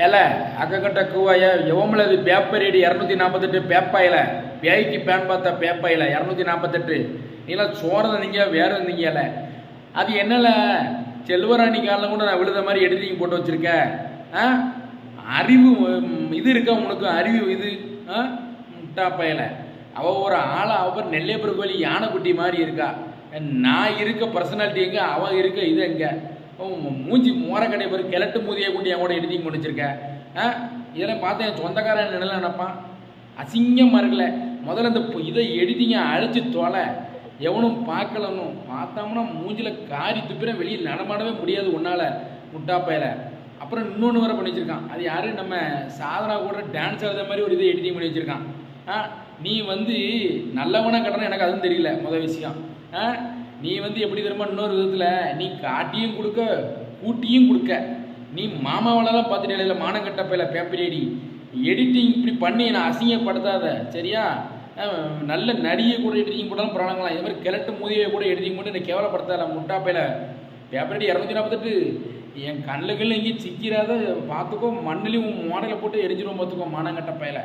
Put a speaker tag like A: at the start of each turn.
A: ஏல அக்கக்கட்ட கூவாய எவமலது paper ready 248 பேப்பாயில பேய்க்கு pan பார்த்தா பேப்பாயில 248 நீலாம் சோறதை நீங்கள் வேற இருந்தீங்கல அது என்னல செல்வராணி காலில் கூட நான் விழுத மாதிரி எடிட்டிங் போட்டு வச்சிருக்கேன். அறிவு இது இருக்கா உனக்கு அறிவு இது முட்டா பயல அவள் ஒரு ஆளை அவர் நெல்லையப்பர் கோயில் யானைக்குட்டி மாதிரி இருக்கா. நான் இருக்க பர்சனாலிட்டி எங்கே அவள் இருக்க இது எங்கே மூஞ்சி மோரக்கடை பேர் கிழட்டு மூதியை கொண்டு என் கூட எடிட்டிங் பண்ணி வச்சிருக்கேன். இதெல்லாம் பார்த்தேன் என் சொந்தக்காரன் நினைல நினைப்பான். அசிங்கமாக இருக்கல. முதல்ல இந்த இதை எடிட்டிங்க அழிச்சு தொலை எவனும் பார்க்கலன்னு பார்த்தோம்னா மூஞ்சில் காரி துப்பினா வெளியில் நடமாடவே முடியாது உன்னால் முட்டா பயல. அப்புறம் இன்னொன்று வேறு பண்ணி வச்சுருக்கான். அது யார் நம்ம சாதனா கூட டான்ஸ் ஆடுற மாதிரி ஒரு இதை எடிட்டிங் பண்ணி வச்சுருக்கான். நீ வந்து நல்லவனாக கட்டணும் எனக்கு அதுவும் தெரியல. முதல் விஷயம் நீ வந்து எப்படி தெரியுமா இன்னொரு விதத்தில் நீ காட்டியும் கொடுக்க கூட்டியும் கொடுக்க. நீ மாமாவளெல்லாம் பார்த்துட்டு இல்லை மானங்கட்டப்பையில் பேப்பரேடி எடிட்டிங் இப்படி பண்ணி நான் அசிங்கப்படுத்தாத சரியா. நல்ல நடிகை கூட எடிட்டிங் போட்டாலும் பரவாயில்லைங்களா. இது மாதிரி கிழட்டு மூதியை கூட எடிட்டிங் பண்ணி என்னை கேவலப்படுத்தாத முட்டாப்பையில் பேப்பரேடி 248 என் கண்ணுகள் எங்கேயும் சிக்கிறாத பார்த்துக்கோ. மண்ணிலையும் மாடலை போட்டு எரிஞ்சிருவோம் பார்த்துக்கோ மானங்கட்டப்பையில்.